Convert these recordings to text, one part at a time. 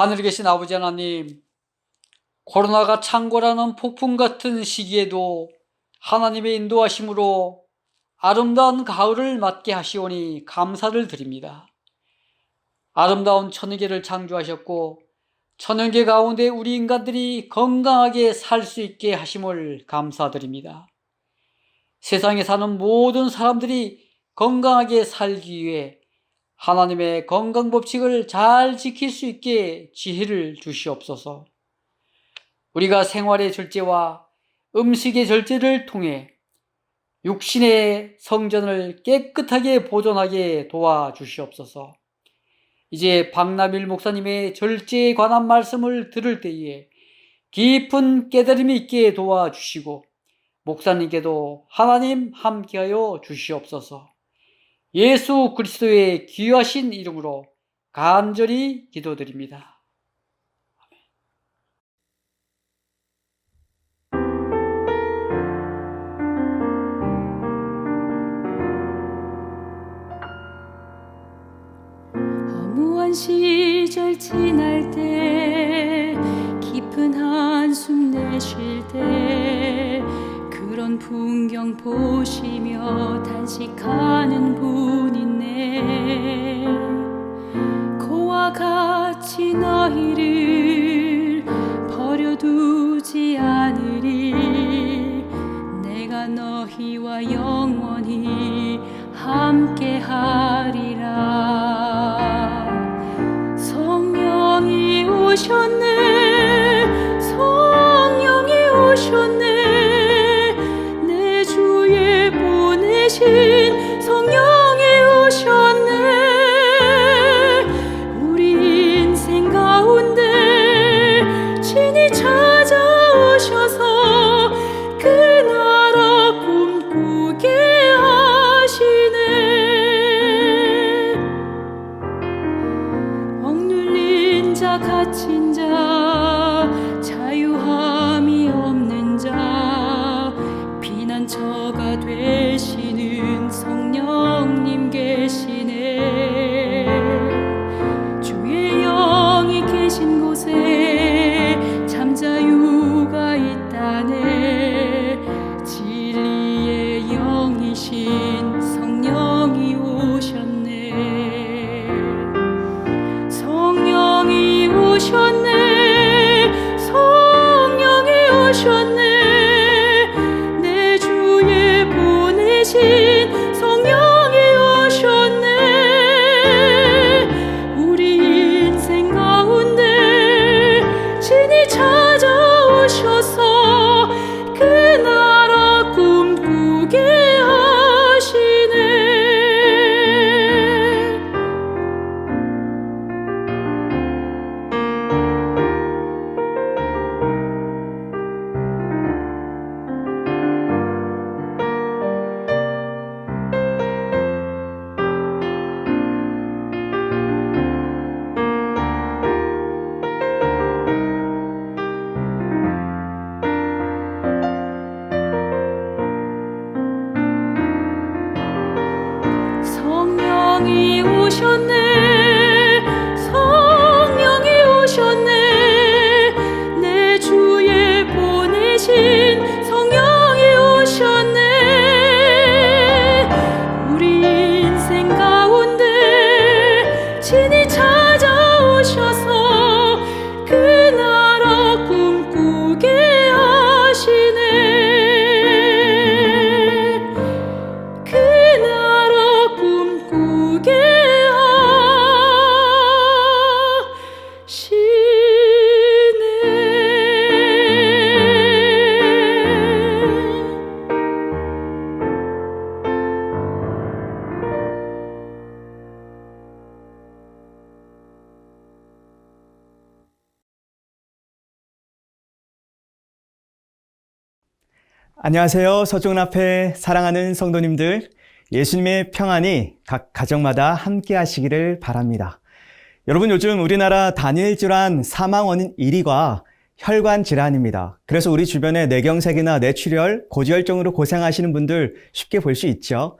하늘에 계신 아버지 하나님, 코로나가 창궐하는 폭풍 같은 시기에도 하나님의 인도하심으로 아름다운 가을을 맞게 하시오니 감사를 드립니다. 아름다운 천연계를 창조하셨고 천연계 가운데 우리 인간들이 건강하게 살 수 있게 하심을 감사드립니다. 세상에 사는 모든 사람들이 건강하게 살기 위해 하나님의 건강법칙을 잘 지킬 수 있게 지혜를 주시옵소서. 우리가 생활의 절제와 음식의 절제를 통해 육신의 성전을 깨끗하게 보존하게 도와주시옵소서. 이제 박남일 목사님의 절제에 관한 말씀을 들을 때에 깊은 깨달음이 있게 도와주시고 목사님께도 하나님 함께하여 주시옵소서. 예수 그리스도의 귀하신 이름으로 간절히 기도드립니다. 허무한 시절 지날 때 깊은 한숨 내쉴 때 그런 풍경 보시며 단식하는 분 있네. 그와 같이 너희를 버려두지 않으리. 내가 너희와 영원히 함께하리라. 성령이 오셨네. 성령이 오셨네. 내 주에 보내신 성령이 오셨네. 우리 인생 가운데 친히 찾아오셔서 그 나라 꿈꾸게 하시네. 억눌린 자 갇힌 자 자유함이 없는 자 피난처가 되시는 성령님 계시네. 주의 영이 계신 곳에 참 자유가 있다네. 진리의 영이신 성령이 오셨네. 성령이 오셨네. 성령이 오셨네. 내 주에 보내신 성령이 오셨네. 우리 인생 가운데 친히 찾아오셔서 그 나라 꿈꾸게 하시네. 성령이 오셨네. 성령이 오셨네. 내 주에 보내신 성령이 오셨네. 우리 인생 가운데 친히 찾아오셔서 그 나라 꿈꾸게 하시네. 그 나라 꿈꾸게 하시네. 안녕하세요. 서중 앞에 사랑하는 성도님들, 예수님의 평안이 각 가정마다 함께 하시기를 바랍니다. 여러분, 요즘 우리나라 단일 질환 사망 원인 1위가 혈관 질환입니다. 그래서 우리 주변에 뇌경색이나 뇌출혈, 고지혈증으로 고생하시는 분들 쉽게 볼 수 있죠.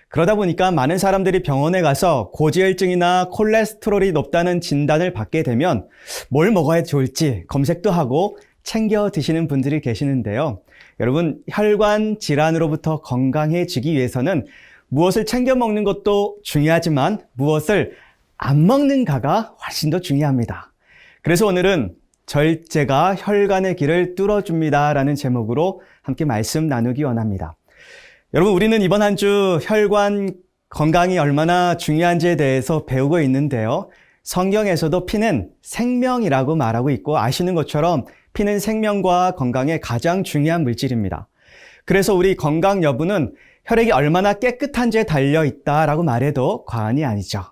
그러다 보니까 많은 사람들이 병원에 가서 고지혈증이나 콜레스테롤이 높다는 진단을 받게 되면 뭘 먹어야 좋을지 검색도 하고 챙겨 드시는 분들이 계시는데요. 여러분, 혈관 질환으로부터 건강해지기 위해서는 무엇을 챙겨 먹는 것도 중요하지만 무엇을 안 먹는가가 훨씬 더 중요합니다. 그래서 오늘은 절제가 혈관의 길을 뚫어줍니다 라는 제목으로 함께 말씀 나누기 원합니다. 여러분, 우리는 이번 한 주 혈관 건강이 얼마나 중요한지에 대해서 배우고 있는데요. 성경에서도 피는 생명이라고 말하고 있고 아시는 것처럼 피는 생명과 건강에 가장 중요한 물질입니다. 그래서 우리 건강 여부는 혈액이 얼마나 깨끗한지에 달려 있다라고 말해도 과언이 아니죠.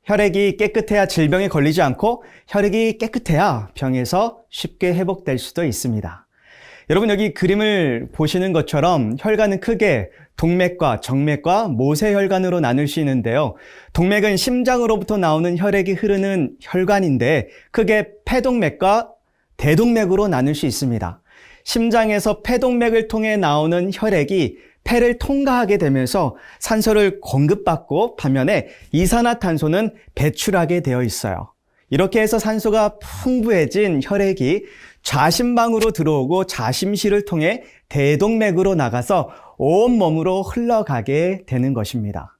혈액이 깨끗해야 질병에 걸리지 않고 혈액이 깨끗해야 병에서 쉽게 회복될 수도 있습니다. 여러분, 여기 그림을 보시는 것처럼 혈관은 크게 동맥과 정맥과 모세혈관으로 나눌 수 있는데요. 동맥은 심장으로부터 나오는 혈액이 흐르는 혈관인데 크게 폐동맥과 대동맥으로 나눌 수 있습니다. 심장에서 폐동맥을 통해 나오는 혈액이 폐를 통과하게 되면서 산소를 공급받고 반면에 이산화탄소는 배출하게 되어 있어요. 이렇게 해서 산소가 풍부해진 혈액이 좌심방으로 들어오고 좌심실을 통해 대동맥으로 나가서 온몸으로 흘러가게 되는 것입니다.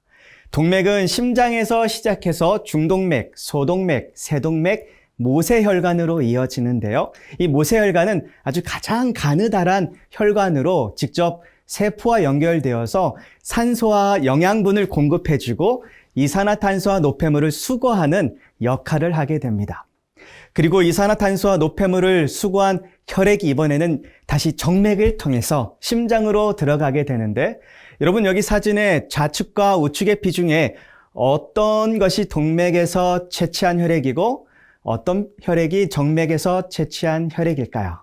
동맥은 심장에서 시작해서 중동맥, 소동맥, 세동맥, 모세혈관으로 이어지는데요. 이 모세혈관은 아주 가장 가느다란 혈관으로 직접 세포와 연결되어서 산소와 영양분을 공급해주고 이산화탄소와 노폐물을 수거하는 역할을 하게 됩니다. 그리고 이산화탄소와 노폐물을 수거한 혈액이 이번에는 다시 정맥을 통해서 심장으로 들어가게 되는데, 여러분, 여기 사진의 좌측과 우측의 피 중에 어떤 것이 동맥에서 채취한 혈액이고 어떤 혈액이 정맥에서 채취한 혈액일까요?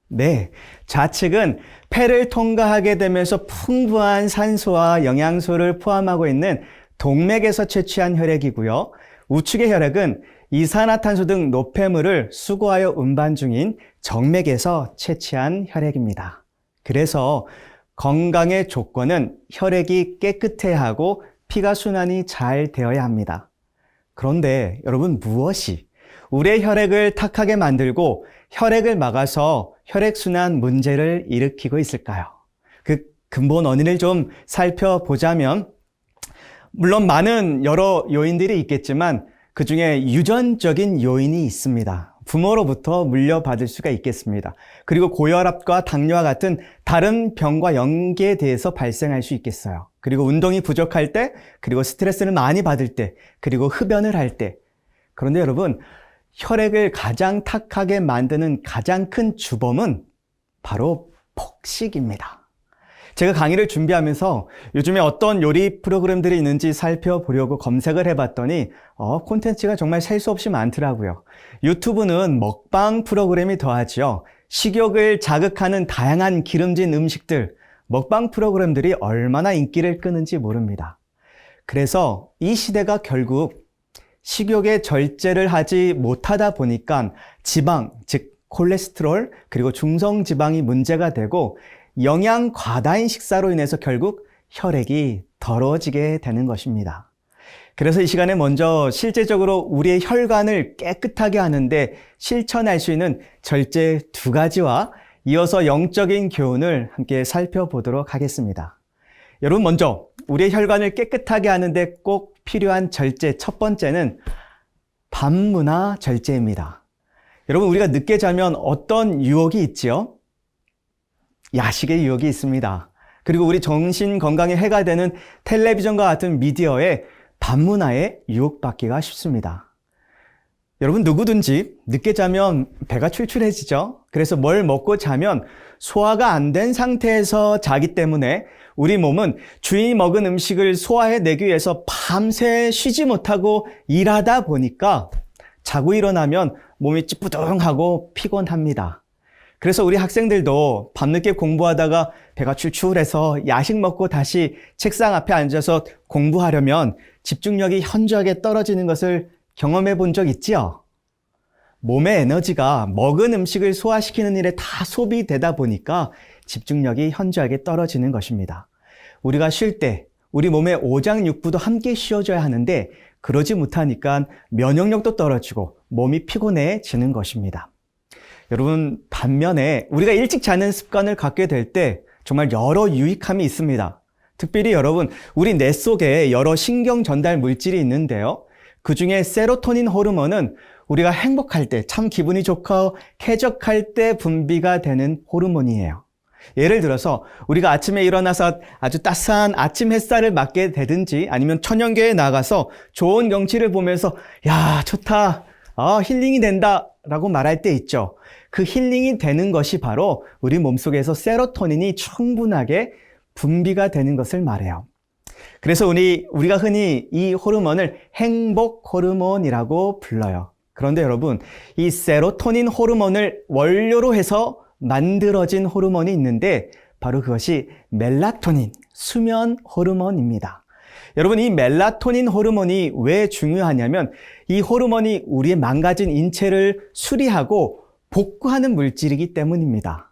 네, 좌측은 폐를 통과하게 되면서 풍부한 산소와 영양소를 포함하고 있는 동맥에서 채취한 혈액이고요. 우측의 혈액은 이산화탄소 등 노폐물을 수거하여 운반 중인 정맥에서 채취한 혈액입니다. 그래서 건강의 조건은 혈액이 깨끗해야 하고 피가 순환이 잘 되어야 합니다. 그런데 여러분, 무엇이 우리의 혈액을 탁하게 만들고 혈액을 막아서 혈액순환 문제를 일으키고 있을까요? 그 근본 원인을 좀 살펴보자면, 물론 많은 여러 요인들이 있겠지만 그 중에 유전적인 요인이 있습니다. 부모로부터 물려받을 수가 있겠습니다. 그리고 고혈압과 당뇨와 같은 다른 병과 연계돼서 발생할 수 있겠어요. 그리고 운동이 부족할 때, 그리고 스트레스를 많이 받을 때, 그리고 흡연을 할 때. 그런데 여러분, 혈액을 가장 탁하게 만드는 가장 큰 주범은 바로 폭식입니다. 제가 강의를 준비하면서 요즘에 어떤 요리 프로그램들이 있는지 살펴보려고 검색을 해봤더니 콘텐츠가 정말 셀 수 없이 많더라고요. 유튜브는 먹방 프로그램이 더하지요. 식욕을 자극하는 다양한 기름진 음식들, 먹방 프로그램들이 얼마나 인기를 끄는지 모릅니다. 그래서 이 시대가 결국 식욕의 절제를 하지 못하다 보니까 지방, 즉 콜레스테롤, 그리고 중성지방이 문제가 되고 영양 과다인 식사로 인해서 결국 혈액이 더러워지게 되는 것입니다. 그래서 이 시간에 먼저 실제적으로 우리의 혈관을 깨끗하게 하는데 실천할 수 있는 절제 2가지와 이어서 영적인 교훈을 함께 살펴보도록 하겠습니다. 여러분, 먼저 우리의 혈관을 깨끗하게 하는데 꼭 필요한 절제 첫 번째는 밤문화 절제입니다. 여러분, 우리가 늦게 자면 어떤 유혹이 있지요? 야식의 유혹이 있습니다. 그리고 우리 정신 건강에 해가 되는 텔레비전과 같은 미디어에 밤문화에 유혹받기가 쉽습니다. 여러분, 누구든지 늦게 자면 배가 출출해지죠. 그래서 뭘 먹고 자면 소화가 안 된 상태에서 자기 때문에 우리 몸은 주인이 먹은 음식을 소화해내기 위해서 밤새 쉬지 못하고 일하다 보니까 자고 일어나면 몸이 찌뿌둥하고 피곤합니다. 그래서 우리 학생들도 밤늦게 공부하다가 배가 출출해서 야식 먹고 다시 책상 앞에 앉아서 공부하려면 집중력이 현저하게 떨어지는 것을 경험해 본 적 있지요? 몸의 에너지가 먹은 음식을 소화시키는 일에 다 소비되다 보니까 집중력이 현저하게 떨어지는 것입니다. 우리가 쉴 때 우리 몸의 오장육부도 함께 쉬어줘야 하는데 그러지 못하니까 면역력도 떨어지고 몸이 피곤해지는 것입니다. 여러분, 반면에 우리가 일찍 자는 습관을 갖게 될 때 정말 여러 유익함이 있습니다. 특별히 여러분, 우리 뇌 속에 여러 신경 전달 물질이 있는데요. 그중에 세로토닌 호르몬은 우리가 행복할 때, 참 기분이 좋고 쾌적할 때 분비가 되는 호르몬이에요. 예를 들어서 우리가 아침에 일어나서 아주 따스한 아침 햇살을 맞게 되든지 아니면 천연교에 나가서 좋은 경치를 보면서 야, 좋다, 힐링이 된다 라고 말할 때 있죠. 그 힐링이 되는 것이 바로 우리 몸속에서 세로토닌이 충분하게 분비가 되는 것을 말해요. 그래서 우리가 흔히 이 호르몬을 행복 호르몬이라고 불러요. 그런데 여러분, 이 세로토닌 호르몬을 원료로 해서 만들어진 호르몬이 있는데 바로 그것이 멜라토닌, 수면 호르몬입니다. 여러분, 이 멜라토닌 호르몬이 왜 중요하냐면 이 호르몬이 우리의 망가진 인체를 수리하고 복구하는 물질이기 때문입니다.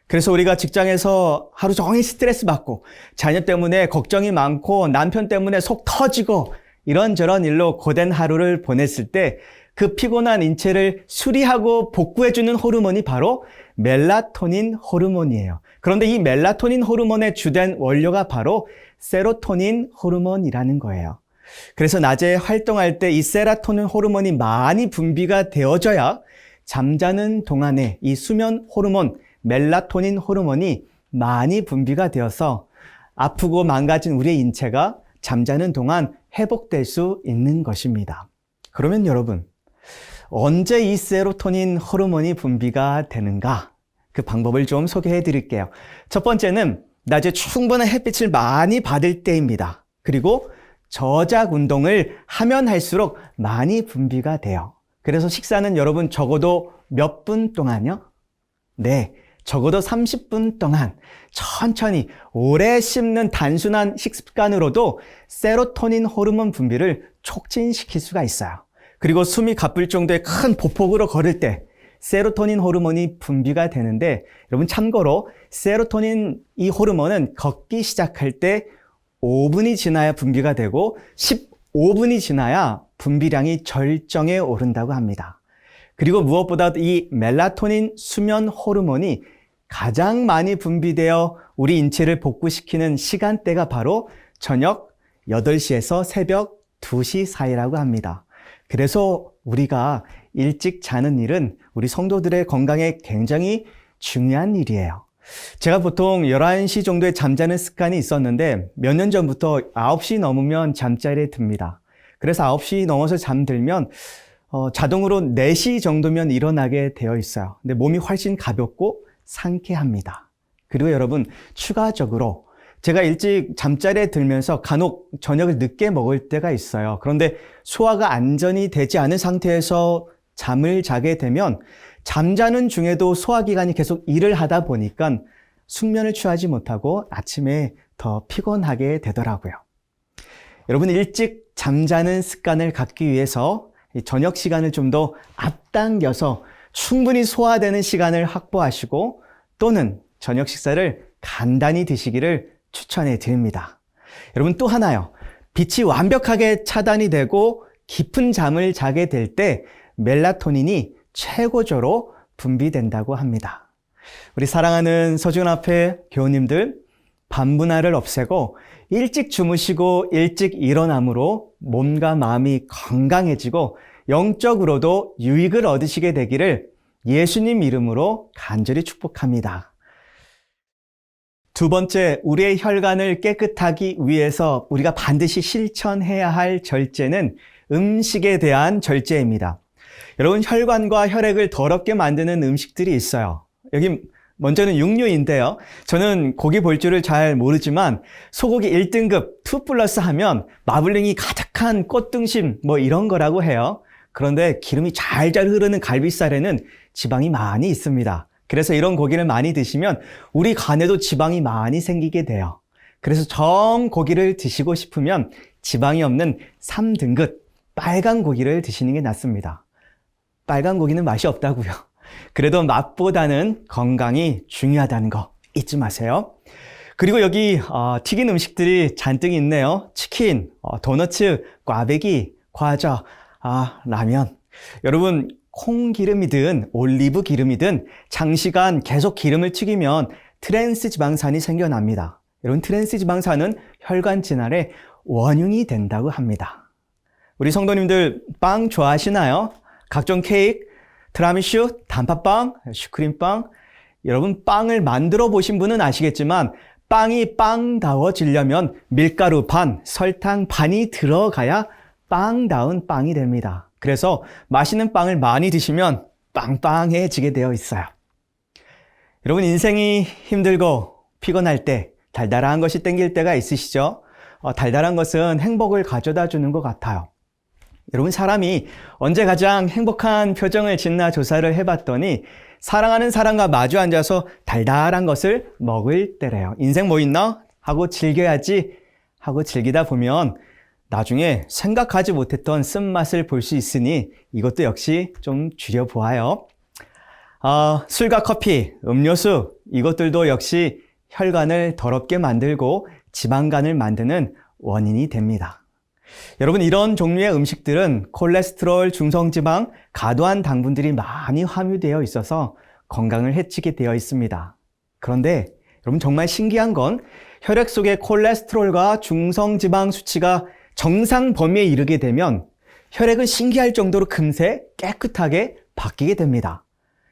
그래서 우리가 직장에서 하루 종일 스트레스 받고 자녀 때문에 걱정이 많고 남편 때문에 속 터지고 이런저런 일로 고된 하루를 보냈을 때 그 피곤한 인체를 수리하고 복구해주는 호르몬이 바로 멜라토닌 호르몬이에요. 그런데 이 멜라토닌 호르몬의 주된 원료가 바로 세로토닌 호르몬이라는 거예요. 그래서 낮에 활동할 때 이 세로토닌 호르몬이 많이 분비가 되어져야 잠자는 동안에 이 수면 호르몬, 멜라토닌 호르몬이 많이 분비가 되어서 아프고 망가진 우리의 인체가 잠자는 동안 회복될 수 있는 것입니다. 그러면 여러분, 언제 이 세로토닌 호르몬이 분비가 되는가? 그 방법을 좀 소개해 드릴게요. 첫 번째는 낮에 충분한 햇빛을 많이 받을 때입니다. 그리고 저작 운동을 하면 할수록 많이 분비가 돼요. 그래서 식사는 여러분 적어도 몇 분 동안요? 네, 적어도 30분 동안 천천히 오래 씹는 단순한 식습관으로도 세로토닌 호르몬 분비를 촉진시킬 수가 있어요. 그리고 숨이 가쁠 정도의 큰 보폭으로 걸을 때 세로토닌 호르몬이 분비가 되는데 여러분 참고로 세로토닌 이 호르몬은 걷기 시작할 때 5분이 지나야 분비가 되고 15분이 지나야 분비량이 절정에 오른다고 합니다. 그리고 무엇보다 이 멜라토닌 수면 호르몬이 가장 많이 분비되어 우리 인체를 복구시키는 시간대가 바로 저녁 8시에서 새벽 2시 사이라고 합니다. 그래서 우리가 일찍 자는 일은 우리 성도들의 건강에 굉장히 중요한 일이에요. 제가 보통 11시 정도에 잠자는 습관이 있었는데 몇 년 전부터 9시 넘으면 잠자리에 듭니다. 그래서 9시 넘어서 잠들면 자동으로 4시 정도면 일어나게 되어 있어요. 근데 몸이 훨씬 가볍고 상쾌합니다. 그리고 여러분, 추가적으로 제가 일찍 잠자리에 들면서 간혹 저녁을 늦게 먹을 때가 있어요. 그런데 소화가 안전이 되지 않은 상태에서 잠을 자게 되면 잠자는 중에도 소화기관이 계속 일을 하다 보니까 숙면을 취하지 못하고 아침에 더 피곤하게 되더라고요. 여러분, 일찍 잠자는 습관을 갖기 위해서 저녁 시간을 좀 더 앞당겨서 충분히 소화되는 시간을 확보하시고 또는 저녁 식사를 간단히 드시기를 추천해 드립니다. 여러분, 또 하나요. 빛이 완벽하게 차단이 되고 깊은 잠을 자게 될 때 멜라토닌이 최고조로 분비된다고 합니다. 우리 사랑하는 서준앞에 교우님들, 밤문화를 없애고 일찍 주무시고 일찍 일어남으로 몸과 마음이 건강해지고 영적으로도 유익을 얻으시게 되기를 예수님 이름으로 간절히 축복합니다. 두 번째, 우리의 혈관을 깨끗하기 위해서 우리가 반드시 실천해야 할 절제는 음식에 대한 절제입니다. 여러분, 혈관과 혈액을 더럽게 만드는 음식들이 있어요. 여기 먼저는 육류인데요. 저는 고기 볼 줄을 잘 모르지만 소고기 1등급 2+ 하면 마블링이 가득한 꽃등심 이런 거라고 해요. 그런데 기름이 잘잘 흐르는 갈비살에는 지방이 많이 있습니다. 그래서 이런 고기를 많이 드시면 우리 간에도 지방이 많이 생기게 돼요. 그래서 정 고기를 드시고 싶으면 지방이 없는 3등급 빨간 고기를 드시는 게 낫습니다. 빨간 고기는 맛이 없다고요. 그래도 맛보다는 건강이 중요하다는 거 잊지 마세요. 그리고 여기 튀긴 음식들이 잔뜩 있네요. 치킨, 도너츠, 꽈배기, 과자, 라면. 여러분, 콩 기름이든 올리브 기름이든 장시간 계속 기름을 튀기면 트랜스 지방산이 생겨납니다. 여러분, 트랜스 지방산은 혈관 질환의 원흉이 된다고 합니다. 우리 성도님들 빵 좋아하시나요? 각종 케이크, 티라미슈, 단팥빵, 슈크림빵. 여러분, 빵을 만들어 보신 분은 아시겠지만 빵이 빵다워지려면 밀가루 반, 설탕 반이 들어가야 빵다운 빵이 됩니다. 그래서 맛있는 빵을 많이 드시면 빵빵해지게 되어 있어요. 여러분, 인생이 힘들고 피곤할 때 달달한 것이 땡길 때가 있으시죠? 달달한 것은 행복을 가져다 주는 것 같아요. 여러분, 사람이 언제 가장 행복한 표정을 짓나 조사를 해봤더니 사랑하는 사람과 마주 앉아서 달달한 것을 먹을 때래요. 인생 뭐 있나? 하고 즐겨야지 하고 즐기다 보면 나중에 생각하지 못했던 쓴맛을 볼 수 있으니 이것도 역시 좀 줄여보아요. 술과 커피, 음료수 이것들도 역시 혈관을 더럽게 만들고 지방간을 만드는 원인이 됩니다. 여러분, 이런 종류의 음식들은 콜레스테롤, 중성지방, 과도한 당분들이 많이 함유되어 있어서 건강을 해치게 되어 있습니다. 그런데 여러분, 정말 신기한 건 혈액 속의 콜레스테롤과 중성지방 수치가 정상 범위에 이르게 되면 혈액은 신기할 정도로 금세 깨끗하게 바뀌게 됩니다.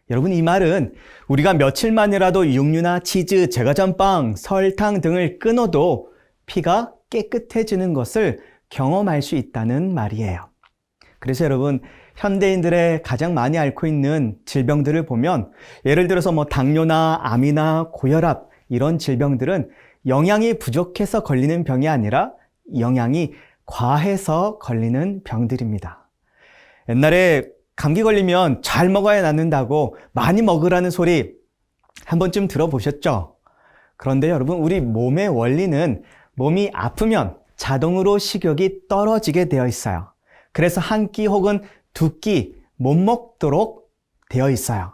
여러분, 이 말은 우리가 며칠만이라도 육류나 치즈, 제과점빵, 설탕 등을 끊어도 피가 깨끗해지는 것을 경험할 수 있다는 말이에요. 그래서 여러분, 현대인들의 가장 많이 앓고 있는 질병들을 보면 예를 들어서 당뇨나 암이나 고혈압 이런 질병들은 영양이 부족해서 걸리는 병이 아니라 영양이 과해서 걸리는 병들입니다. 옛날에 감기 걸리면 잘 먹어야 낫는다고 많이 먹으라는 소리 한 번쯤 들어보셨죠? 그런데 여러분, 우리 몸의 원리는 몸이 아프면 자동으로 식욕이 떨어지게 되어 있어요. 그래서 한 끼 혹은 두 끼 못 먹도록 되어 있어요.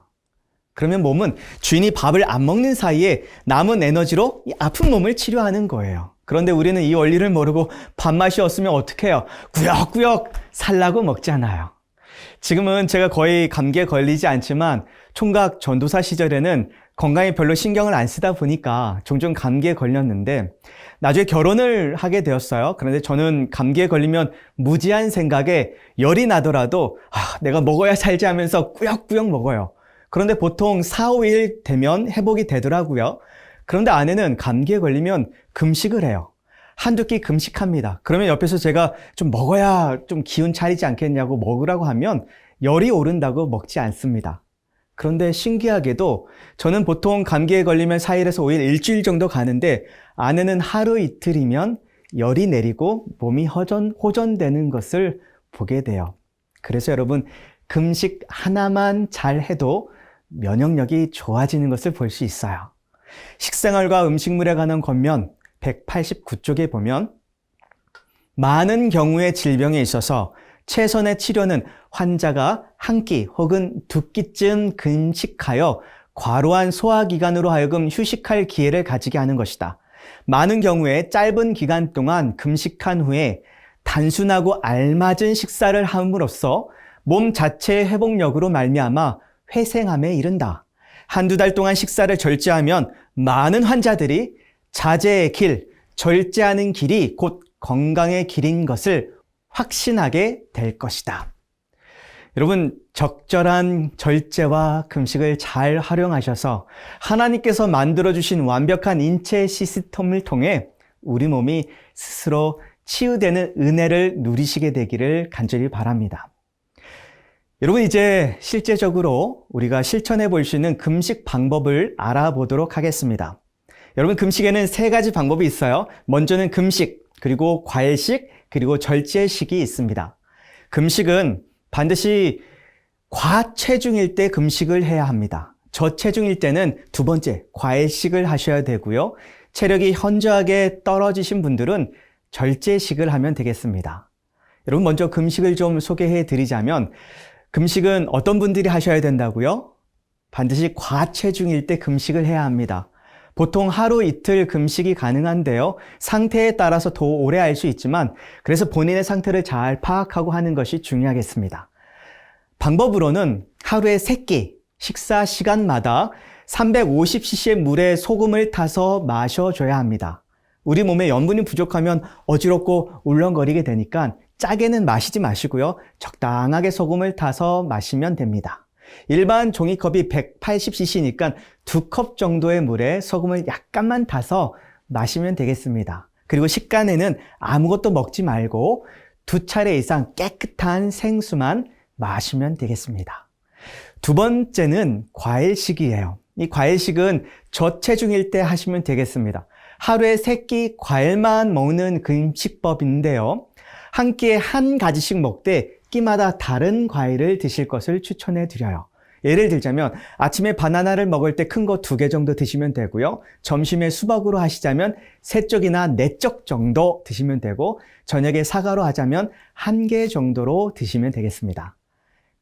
그러면 몸은 주인이 밥을 안 먹는 사이에 남은 에너지로 이 아픈 몸을 치료하는 거예요. 그런데 우리는 이 원리를 모르고 밥맛이 없으면 어떡해요? 꾸역꾸역 살라고 먹잖아요. 지금은 제가 거의 감기에 걸리지 않지만 총각 전도사 시절에는 건강에 별로 신경을 안 쓰다 보니까 종종 감기에 걸렸는데 나중에 결혼을 하게 되었어요. 그런데 저는 감기에 걸리면 무지한 생각에 열이 나더라도 내가 먹어야 살지 하면서 꾸역꾸역 먹어요. 그런데 보통 4, 5일 되면 회복이 되더라고요. 그런데 아내는 감기에 걸리면 금식을 해요. 한두 끼 금식합니다. 그러면 옆에서 제가 좀 먹어야 좀 기운 차리지 않겠냐고 먹으라고 하면 열이 오른다고 먹지 않습니다. 그런데 신기하게도 저는 보통 감기에 걸리면 4일에서 5일, 일주일 정도 가는데 아내는 하루 이틀이면 열이 내리고 몸이 호전되는 것을 보게 돼요. 그래서 여러분, 금식 하나만 잘 해도 면역력이 좋아지는 것을 볼 수 있어요. 식생활과 음식물에 관한 권면 189쪽에 보면 많은 경우의 질병에 있어서 최선의 치료는 환자가 한 끼 혹은 두 끼쯤 금식하여 과로한 소화기관으로 하여금 휴식할 기회를 가지게 하는 것이다. 많은 경우에 짧은 기간 동안 금식한 후에 단순하고 알맞은 식사를 함으로써 몸 자체의 회복력으로 말미암아 회생함에 이른다. 한두 달 동안 식사를 절제하면 많은 환자들이 자제의 길, 절제하는 길이 곧 건강의 길인 것을 확신하게 될 것이다. 여러분, 적절한 절제와 금식을 잘 활용하셔서 하나님께서 만들어주신 완벽한 인체 시스템을 통해 우리 몸이 스스로 치유되는 은혜를 누리시게 되기를 간절히 바랍니다. 여러분, 이제 실제적으로 우리가 실천해 볼 수 있는 금식 방법을 알아보도록 하겠습니다. 여러분, 금식에는 3가지 방법이 있어요. 먼저는 금식, 그리고 과일식, 그리고 절제식이 있습니다. 금식은 반드시 과체중일 때 금식을 해야 합니다. 저체중일 때는 두 번째, 과일식을 하셔야 되고요. 체력이 현저하게 떨어지신 분들은 절제식을 하면 되겠습니다. 여러분, 먼저 금식을 좀 소개해 드리자면 금식은 어떤 분들이 하셔야 된다고요? 반드시 과체중일 때 금식을 해야 합니다. 보통 하루 이틀 금식이 가능한데요. 상태에 따라서 더 오래 할 수 있지만 그래서 본인의 상태를 잘 파악하고 하는 것이 중요하겠습니다. 방법으로는 하루에 3끼 식사 시간마다 350cc의 물에 소금을 타서 마셔줘야 합니다. 우리 몸에 염분이 부족하면 어지럽고 울렁거리게 되니까 짜게는 마시지 마시고요. 적당하게 소금을 타서 마시면 됩니다. 일반 종이컵이 180cc니까 2컵 정도의 물에 소금을 약간만 타서 마시면 되겠습니다. 그리고 식간에는 아무것도 먹지 말고 2차례 이상 깨끗한 생수만 마시면 되겠습니다. 두 번째는 과일식이에요. 이 과일식은 저체중일 때 하시면 되겠습니다. 하루에 3끼 과일만 먹는 금식법인데요. 한 끼에 한 가지씩 먹되 끼마다 다른 과일을 드실 것을 추천해 드려요. 예를 들자면 아침에 바나나를 먹을 때 큰 거 2개 정도 드시면 되고요. 점심에 수박으로 하시자면 3쪽이나 4쪽 정도 드시면 되고 저녁에 사과로 하자면 1개 정도로 드시면 되겠습니다.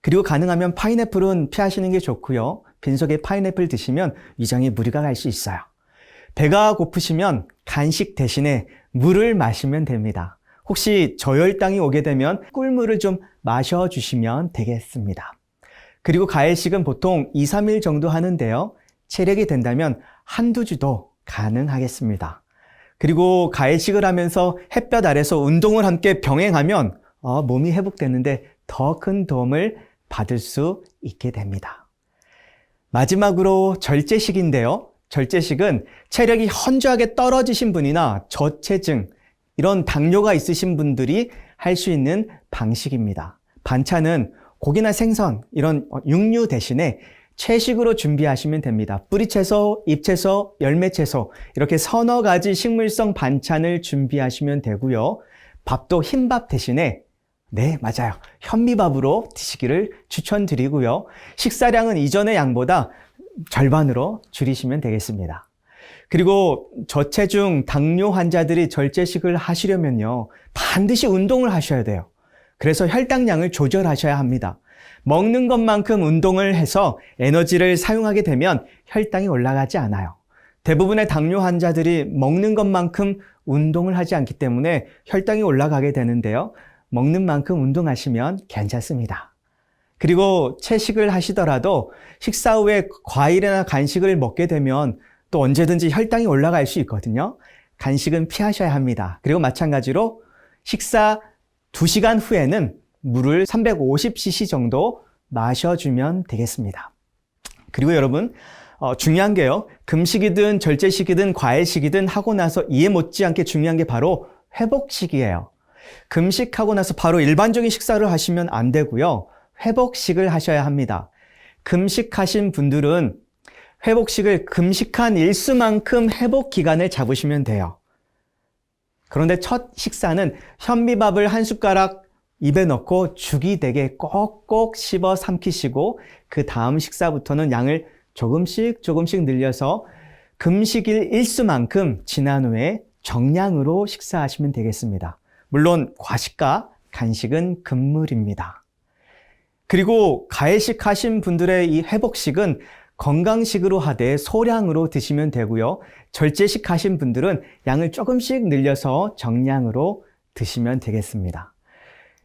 그리고 가능하면 파인애플은 피하시는 게 좋고요. 빈속에 파인애플 드시면 위장에 무리가 갈 수 있어요. 배가 고프시면 간식 대신에 물을 마시면 됩니다. 혹시 저혈당이 오게 되면 꿀물을 좀 마셔주시면 되겠습니다. 그리고 과일식은 보통 2, 3일 정도 하는데요. 체력이 된다면 한두 주도 가능하겠습니다. 그리고 과일식을 하면서 햇볕 아래서 운동을 함께 병행하면 몸이 회복되는데 더 큰 도움을 받을 수 있게 됩니다. 마지막으로 절제식인데요. 절제식은 체력이 현저하게 떨어지신 분이나 저체중, 이런 당뇨가 있으신 분들이 할 수 있는 방식입니다. 반찬은 고기나 생선, 이런 육류 대신에 채식으로 준비하시면 됩니다. 뿌리채소, 잎채소, 열매채소 이렇게 서너 가지 식물성 반찬을 준비하시면 되고요. 밥도 흰밥 대신에 네, 맞아요. 현미밥으로 드시기를 추천드리고요. 식사량은 이전의 양보다 절반으로 줄이시면 되겠습니다. 그리고 저체중, 당뇨 환자들이 절제식을 하시려면요. 반드시 운동을 하셔야 돼요. 그래서 혈당량을 조절하셔야 합니다. 먹는 것만큼 운동을 해서 에너지를 사용하게 되면 혈당이 올라가지 않아요. 대부분의 당뇨 환자들이 먹는 것만큼 운동을 하지 않기 때문에 혈당이 올라가게 되는데요. 먹는 만큼 운동하시면 괜찮습니다. 그리고 채식을 하시더라도 식사 후에 과일이나 간식을 먹게 되면 또 언제든지 혈당이 올라갈 수 있거든요. 간식은 피하셔야 합니다. 그리고 마찬가지로 식사 2시간 후에는 물을 350cc 정도 마셔주면 되겠습니다. 그리고 여러분, 중요한 게요. 금식이든 절제식이든 과일식이든 하고 나서 이해 못지않게 중요한 게 바로 회복식이에요. 금식하고 나서 바로 일반적인 식사를 하시면 안 되고요. 회복식을 하셔야 합니다. 금식하신 분들은 회복식을 금식한 일수만큼 회복 기간을 잡으시면 돼요. 그런데 첫 식사는 현미밥을 한 숟가락 입에 넣고 죽이 되게 꼭꼭 씹어 삼키시고 그 다음 식사부터는 양을 조금씩 늘려서 금식일 일수만큼 지난 후에 정량으로 식사하시면 되겠습니다. 물론 과식과 간식은 금물입니다. 그리고 과일식 하신 분들의 이 회복식은 건강식으로 하되 소량으로 드시면 되고요. 절제식 하신 분들은 양을 조금씩 늘려서 정량으로 드시면 되겠습니다.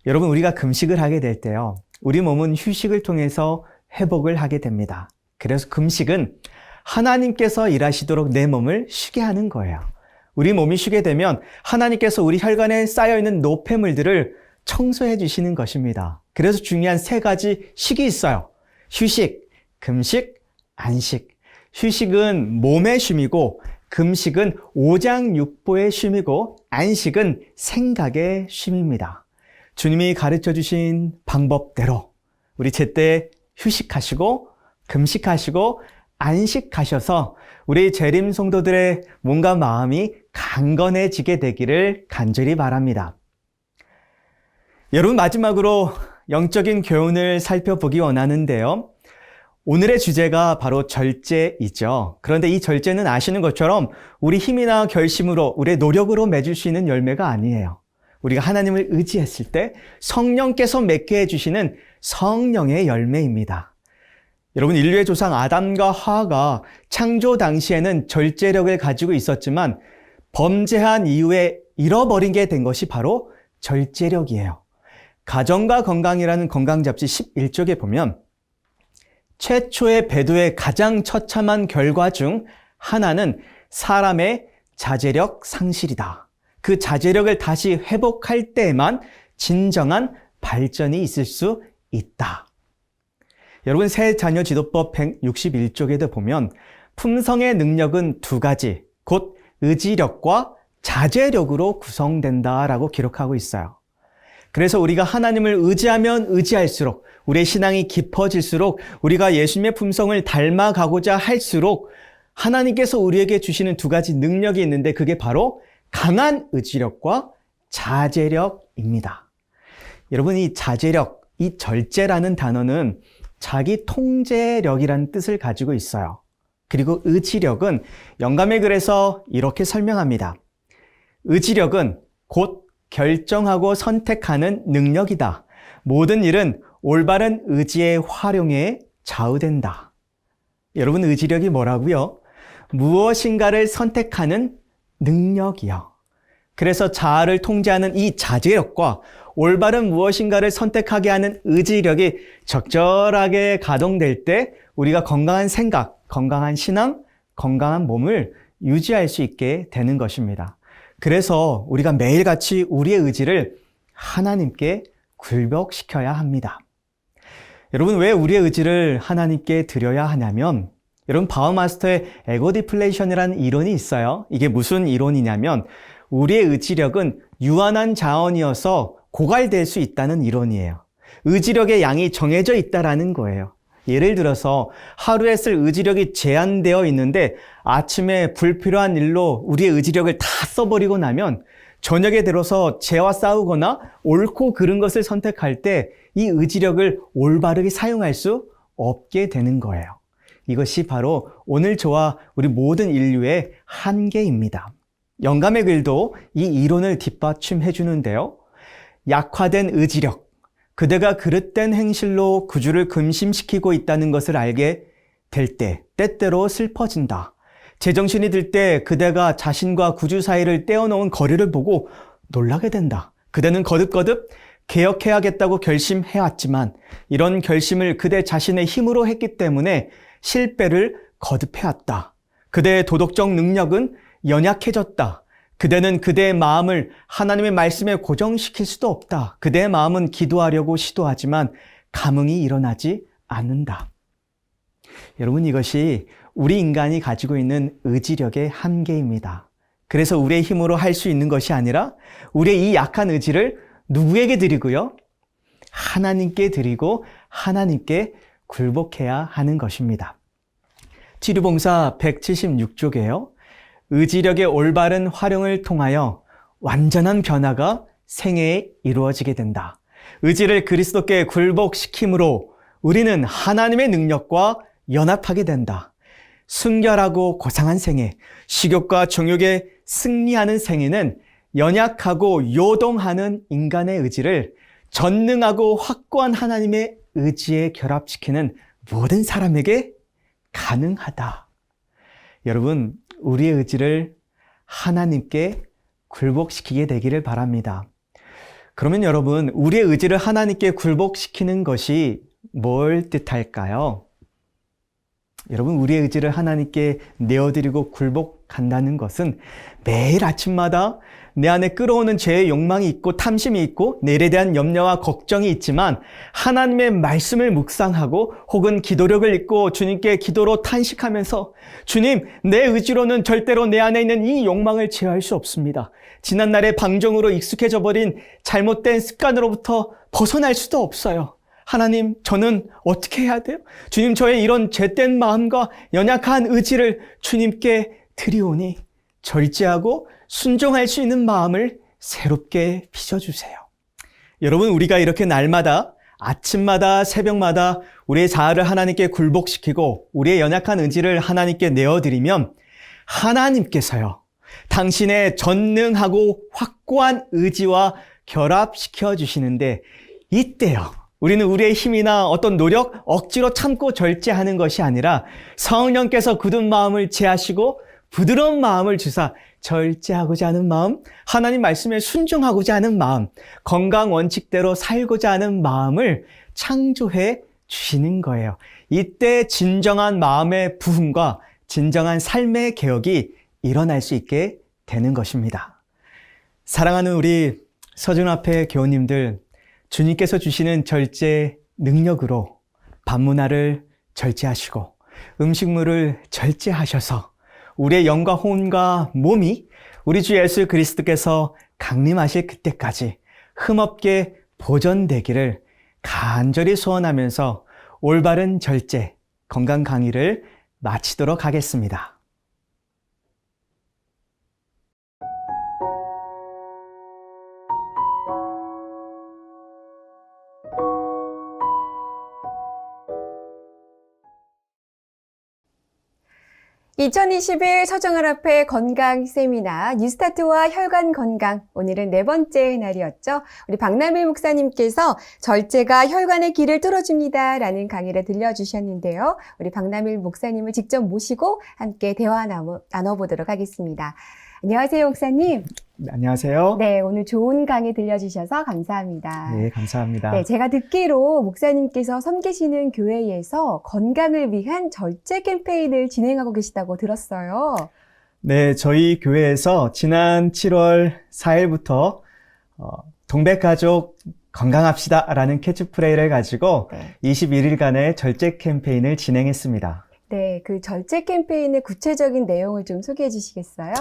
여러분, 우리가 금식을 하게 될 때요. 우리 몸은 휴식을 통해서 회복을 하게 됩니다. 그래서 금식은 하나님께서 일하시도록 내 몸을 쉬게 하는 거예요. 우리 몸이 쉬게 되면 하나님께서 우리 혈관에 쌓여있는 노폐물들을 청소해 주시는 것입니다. 그래서 중요한 3가지 식이 있어요. 휴식, 금식, 안식. 휴식은 몸의 쉼이고 금식은 오장육부의 쉼이고 안식은 생각의 쉼입니다. 주님이 가르쳐 주신 방법대로 우리 제때 휴식하시고 금식하시고 안식하셔서 우리 재림 성도들의 몸과 마음이 강건해지게 되기를 간절히 바랍니다. 여러분, 마지막으로 영적인 교훈을 살펴보기 원하는데요. 오늘의 주제가 바로 절제이죠. 그런데 이 절제는 아시는 것처럼 우리 힘이나 결심으로, 우리의 노력으로 맺을 수 있는 열매가 아니에요. 우리가 하나님을 의지했을 때 성령께서 맺게 해주시는 성령의 열매입니다. 여러분, 인류의 조상 아담과 하와가 창조 당시에는 절제력을 가지고 있었지만 범죄한 이후에 잃어버린 게 된 것이 바로 절제력이에요. 가정과 건강이라는 건강 잡지 11쪽에 보면 최초의 배도의 가장 처참한 결과 중 하나는 사람의 자제력 상실이다. 그 자제력을 다시 회복할 때에만 진정한 발전이 있을 수 있다. 여러분, 새 자녀 지도법 161쪽에도 보면 품성의 능력은 두 가지, 곧 의지력과 자제력으로 구성된다라고 기록하고 있어요. 그래서 우리가 하나님을 의지하면 의지할수록, 우리의 신앙이 깊어질수록, 우리가 예수님의 품성을 닮아가고자 할수록 하나님께서 우리에게 주시는 두 가지 능력이 있는데 그게 바로 강한 의지력과 자제력입니다. 여러분, 이 자제력, 이 절제라는 단어는 자기 통제력이라는 뜻을 가지고 있어요. 그리고 의지력은 영감의 글에서 이렇게 설명합니다. 의지력은 곧 결정하고 선택하는 능력이다. 모든 일은 올바른 의지의 활용에 좌우된다. 여러분, 의지력이 뭐라고요? 무엇인가를 선택하는 능력이요. 그래서 자아를 통제하는 이 자제력과 올바른 무엇인가를 선택하게 하는 의지력이 적절하게 가동될 때 우리가 건강한 생각, 건강한 신앙, 건강한 몸을 유지할 수 있게 되는 것입니다. 그래서 우리가 매일같이 우리의 의지를 하나님께 굴복시켜야 합니다. 여러분, 왜 우리의 의지를 하나님께 드려야 하냐면, 여러분, 바우마스터의 에고 디플레이션이라는 이론이 있어요. 이게 무슨 이론이냐면 우리의 의지력은 유한한 자원이어서 고갈될 수 있다는 이론이에요. 의지력의 양이 정해져 있다라는 거예요. 예를 들어서 하루에 쓸 의지력이 제한되어 있는데 아침에 불필요한 일로 우리의 의지력을 다 써버리고 나면 저녁에 들어서 죄와 싸우거나 옳고 그른 것을 선택할 때 이 의지력을 올바르게 사용할 수 없게 되는 거예요. 이것이 바로 오늘 저와 우리 모든 인류의 한계입니다. 영감의 글도 이 이론을 뒷받침해 주는데요. 약화된 의지력, 그대가 그릇된 행실로 구주를 근심시키고 있다는 것을 알게 될 때 때때로 슬퍼진다. 제정신이 들 때 그대가 자신과 구주 사이를 떼어놓은 거리를 보고 놀라게 된다. 그대는 거듭거듭 개혁해야겠다고 결심해왔지만 이런 결심을 그대 자신의 힘으로 했기 때문에 실패를 거듭해왔다. 그대의 도덕적 능력은 연약해졌다. 그대는 그대의 마음을 하나님의 말씀에 고정시킬 수도 없다. 그대의 마음은 기도하려고 시도하지만 감흥이 일어나지 않는다. 여러분, 이것이 우리 인간이 가지고 있는 의지력의 한계입니다. 그래서 우리의 힘으로 할 수 있는 것이 아니라 우리의 이 약한 의지를 누구에게 드리고요? 하나님께 드리고 하나님께 굴복해야 하는 것입니다. 치료봉사 176쪽에요. 의지력의 올바른 활용을 통하여 완전한 변화가 생애에 이루어지게 된다. 의지를 그리스도께 굴복시킴으로 우리는 하나님의 능력과 연합하게 된다. 순결하고 고상한 생애, 식욕과 정욕에 승리하는 생애는 연약하고 요동하는 인간의 의지를 전능하고 확고한 하나님의 의지에 결합시키는 모든 사람에게 가능하다. 여러분, 우리의 의지를 하나님께 굴복시키게 되기를 바랍니다. 그러면 여러분, 우리의 의지를 하나님께 굴복시키는 것이 뭘 뜻할까요? 여러분, 우리의 의지를 하나님께 내어드리고 굴복한다는 것은 매일 아침마다 내 안에 끌어오는 죄의 욕망이 있고 탐심이 있고 내일에 대한 염려와 걱정이 있지만 하나님의 말씀을 묵상하고 혹은 기도력을 읽고 주님께 기도로 탄식하면서 주님, 내 의지로는 절대로 내 안에 있는 이 욕망을 제어할 수 없습니다. 지난날의 방종으로 익숙해져 버린 잘못된 습관으로부터 벗어날 수도 없어요. 하나님, 저는 어떻게 해야 돼요? 주님, 저의 이런 죄된 마음과 연약한 의지를 주님께 드리오니 절제하고 순종할 수 있는 마음을 새롭게 빚어주세요. 여러분, 우리가 이렇게 날마다 아침마다 새벽마다 우리의 자아를 하나님께 굴복시키고 우리의 연약한 의지를 하나님께 내어드리면 하나님께서요, 당신의 전능하고 확고한 의지와 결합시켜 주시는데 이때요, 우리는 우리의 힘이나 어떤 노력, 억지로 참고 절제하는 것이 아니라 성령께서 굳은 마음을 제하시고 부드러운 마음을 주사 절제하고자 하는 마음, 하나님 말씀에 순종하고자 하는 마음, 건강 원칙대로 살고자 하는 마음을 창조해 주시는 거예요. 이때 진정한 마음의 부흥과 진정한 삶의 개혁이 일어날 수 있게 되는 것입니다. 사랑하는 우리 서준앞에 교우님들, 주님께서 주시는 절제 능력으로 밤문화를 절제하시고 음식물을 절제하셔서 우리의 영과 혼과 몸이 우리 주 예수 그리스도께서 강림하실 그때까지 흠없게 보존되기를 간절히 소원하면서 올바른 절제, 건강 강의를 마치도록 하겠습니다. 2021 서정을 앞에 건강 세미나 뉴스타트와 혈관 건강, 오늘은 네 번째 날이었죠. 우리 박남일 목사님께서 절제가 혈관의 길을 뚫어줍니다 라는 강의를 들려주셨는데요. 우리 박남일 목사님을 직접 모시고 함께 대화 나눠보도록 하겠습니다. 안녕하세요, 목사님. 안녕하세요. 네, 오늘 좋은 강의 들려주셔서 감사합니다. 네, 감사합니다. 네, 제가 듣기로 목사님께서 섬기시는 교회에서 건강을 위한 절제 캠페인을 진행하고 계시다고 들었어요. 네, 저희 교회에서 지난 7월 4일부터 동백가족 건강합시다라는 캐치프레이를 가지고 21일간의 절제 캠페인을 진행했습니다. 네, 그 절제 캠페인의 구체적인 내용을 좀 소개해 주시겠어요?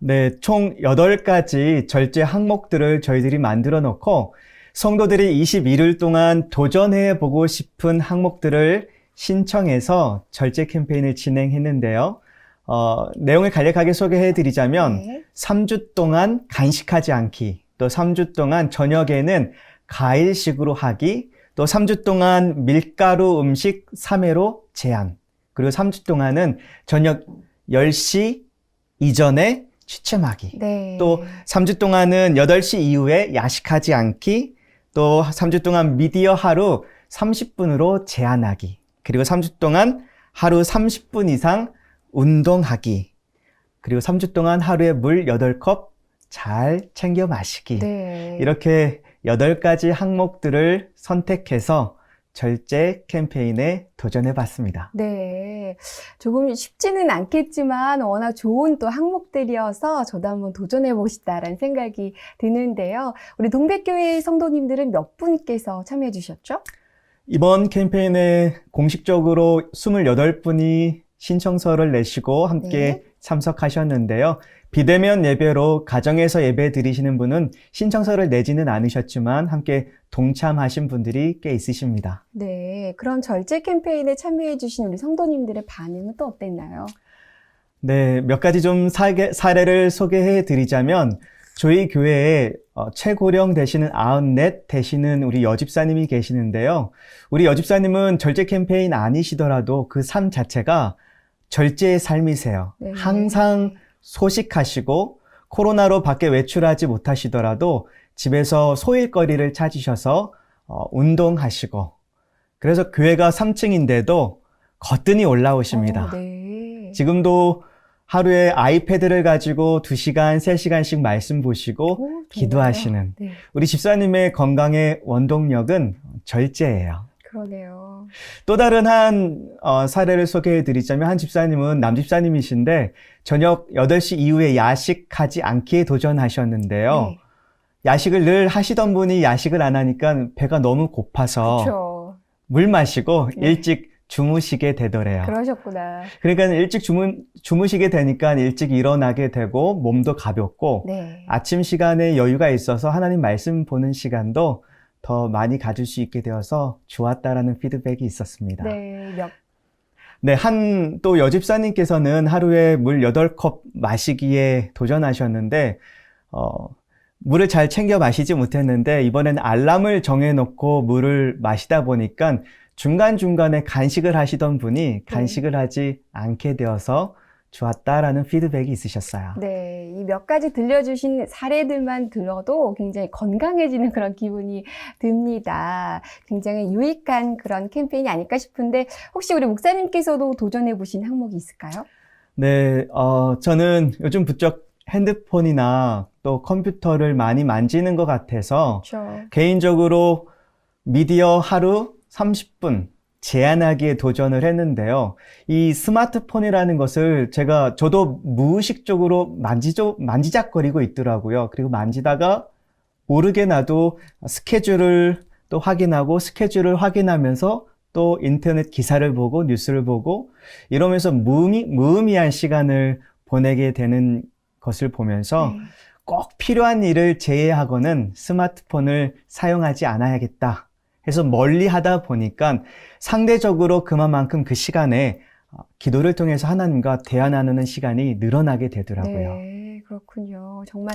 네, 총 8가지 절제 항목들을 저희들이 만들어 놓고 성도들이 21일 동안 도전해 보고 싶은 항목들을 신청해서 절제 캠페인을 진행했는데요. 내용을 간략하게 소개해 드리자면 3주 동안 간식하지 않기, 또 3주 동안 저녁에는 과일식으로 하기, 또 3주 동안 밀가루 음식 3회로 제한, 그리고 3주 동안은 저녁 10시 이전에 취침하기. 네. 또 3주 동안은 8시 이후에 야식하지 않기. 또 3주 동안 미디어 하루 30분으로 제한하기. 그리고 3주 동안 하루 30분 이상 운동하기. 그리고 3주 동안 하루에 물 8컵 잘 챙겨 마시기. 네. 이렇게 8가지 항목들을 선택해서 절제 캠페인에 도전해 봤습니다. 네. 조금 쉽지는 않겠지만 워낙 좋은 또 항목들이어서 저도 한번 도전해보고 싶다라는 생각이 드는데요. 우리 동백교회 성도님들은 몇 분께서 참여해 주셨죠? 이번 캠페인에 공식적으로 28분이 신청서를 내시고 함께 참석하셨는데요. 비대면 예배로 가정에서 예배 드리시는 분은 신청서를 내지는 않으셨지만 함께 동참하신 분들이 꽤 있으십니다. 네, 그런 절제 캠페인에 참여해 주신 우리 성도님들의 반응은 또 어땠나요? 네, 몇 가지 좀 사례를 소개해 드리자면 저희 교회에 최고령 되시는 94 되시는 우리 여집사님이 계시는데요. 우리 여집사님은 절제 캠페인 아니시더라도 그 삶 자체가 절제의 삶이세요. 네. 항상 소식하시고 코로나로 밖에 외출하지 못하시더라도 집에서 소일거리를 찾으셔서 운동하시고, 그래서 교회가 3층인데도 거뜬히 올라오십니다. 네. 지금도 하루에 아이패드를 가지고 2시간, 3시간씩 말씀 보시고 정말요? 기도하시는 네, 우리 집사님의 건강의 원동력은 절제예요. 그러네요. 또 다른 한 사례를 소개해 드리자면 한 집사님은 남집사님이신데 저녁 8시 이후에 야식하지 않기에 도전하셨는데요. 네. 야식을 늘 하시던 분이 야식을 안 하니까 배가 너무 고파서 그렇죠. 물 마시고 네. 일찍 주무시게 되더래요. 그러셨구나. 그러니까 일찍 주무시게 되니까 일찍 일어나게 되고 몸도 가볍고 네. 아침 시간에 여유가 있어서 하나님 말씀 보는 시간도 더 많이 가질 수 있게 되어서 좋았다라는 피드백이 있었습니다. 네. 네, 한 또 여집사님께서는 하루에 물 8컵 마시기에 도전하셨는데 물을 잘 챙겨 마시지 못했는데 이번엔 알람을 정해놓고 물을 마시다 보니까 중간중간에 간식을 하시던 분이 간식을 하지 않게 되어서 좋았다라는 피드백이 있으셨어요. 네, 이 몇 가지 들려주신 사례들만 들어도 굉장히 건강해지는 그런 기분이 듭니다. 굉장히 유익한 그런 캠페인이 아닐까 싶은데 혹시 우리 목사님께서도 도전해 보신 항목이 있을까요? 네, 저는 요즘 부쩍 핸드폰이나 또 컴퓨터를 많이 만지는 것 같아서 그렇죠. 개인적으로 미디어 하루 30분 제한하기에 도전을 했는데요. 이 스마트폰이라는 것을 저도 무의식적으로 만지작거리고 있더라고요. 그리고 만지다가 모르게 나도 스케줄을 또 확인하고 스케줄을 확인하면서 또 인터넷 기사를 보고 뉴스를 보고 이러면서 무의미한 시간을 보내게 되는 것을 보면서 네. 꼭 필요한 일을 제외하고는 스마트폰을 사용하지 않아야겠다 해서 멀리 하다 보니까 상대적으로 그만큼 그 시간에 기도를 통해서 하나님과 대화 나누는 시간이 늘어나게 되더라고요. 네, 그렇군요. 정말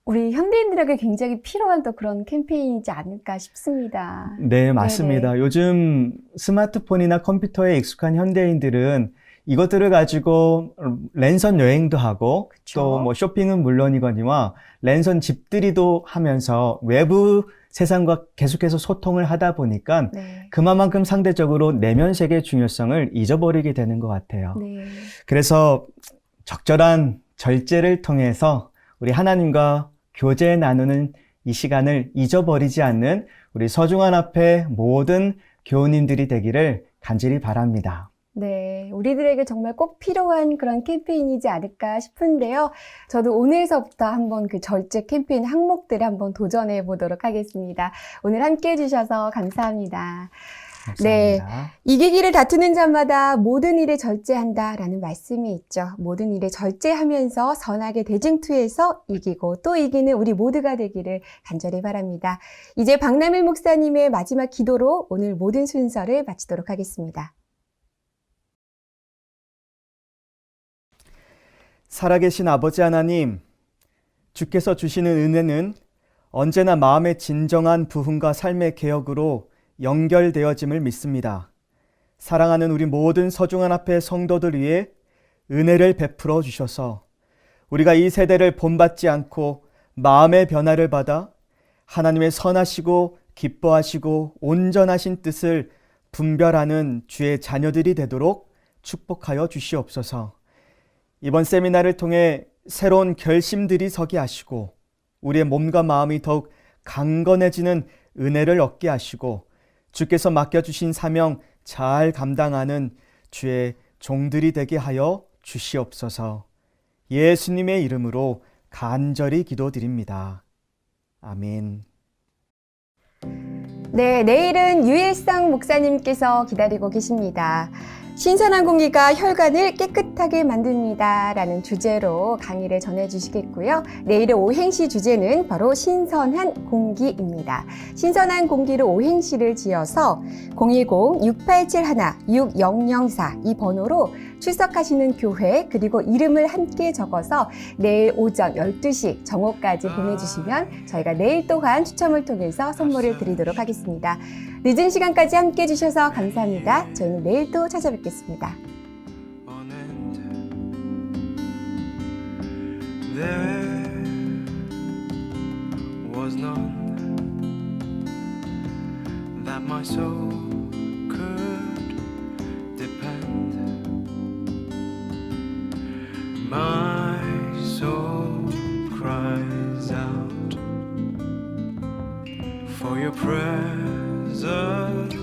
우리 현대인들에게 굉장히 필요한 또 그런 캠페인이지 않을까 싶습니다. 네, 맞습니다. 네네. 요즘 스마트폰이나 컴퓨터에 익숙한 현대인들은 이것들을 가지고 랜선 여행도 하고 그쵸. 또 뭐 쇼핑은 물론이거니와 랜선 집들이도 하면서 외부 세상과 계속해서 소통을 하다 보니까 네. 그만큼 상대적으로 내면 세계의 중요성을 잊어버리게 되는 것 같아요. 네. 그래서 적절한 절제를 통해서 우리 하나님과 교제 나누는 이 시간을 잊어버리지 않는 우리 서중한 앞에 모든 교우님들이 되기를 간절히 바랍니다. 네, 우리들에게 정말 꼭 필요한 그런 캠페인이지 않을까 싶은데요. 저도 오늘서부터 한번 그 절제 캠페인 항목들을 한번 도전해 보도록 하겠습니다. 오늘 함께 해주셔서 감사합니다. 네, 감사합니다. 이기기를 다투는 자마다 모든 일에 절제한다라는 말씀이 있죠. 모든 일에 절제하면서 선하게 대징투해서 이기고 또 이기는 우리 모두가 되기를 간절히 바랍니다. 이제 박남일 목사님의 마지막 기도로 오늘 모든 순서를 마치도록 하겠습니다. 살아계신 아버지 하나님, 주께서 주시는 은혜는 언제나 마음의 진정한 부흥과 삶의 개혁으로 연결되어짐을 믿습니다. 사랑하는 우리 모든 서중한 앞에 성도들 위해 은혜를 베풀어 주셔서 우리가 이 세대를 본받지 않고 마음의 변화를 받아 하나님의 선하시고 기뻐하시고 온전하신 뜻을 분별하는 주의 자녀들이 되도록 축복하여 주시옵소서. 이번 세미나를 통해 새로운 결심들이 서게 하시고 우리의 몸과 마음이 더욱 강건해지는 은혜를 얻게 하시고 주께서 맡겨주신 사명 잘 감당하는 주의 종들이 되게 하여 주시옵소서. 예수님의 이름으로 간절히 기도드립니다. 아멘. 네, 내일은 유일성 목사님께서 기다리고 계십니다. 신선한 공기가 혈관을 깨끗하게 만듭니다 라는 주제로 강의를 전해주시겠고요. 내일의 오행시 주제는 바로 신선한 공기입니다. 신선한 공기로 오행시를 지어서 010-6871-6004 이 번호로 출석하시는 교회 그리고 이름을 함께 적어서 내일 오전 12시 정오까지 보내주시면 저희가 내일 또한 추첨을 통해서 선물을 드리도록 하겠습니다. 늦은 시간까지 함께 해주셔서 감사합니다. 저희는 내일 또 찾아뵙겠습니다. There was none that my soul could depend. My soul cries out for your presence.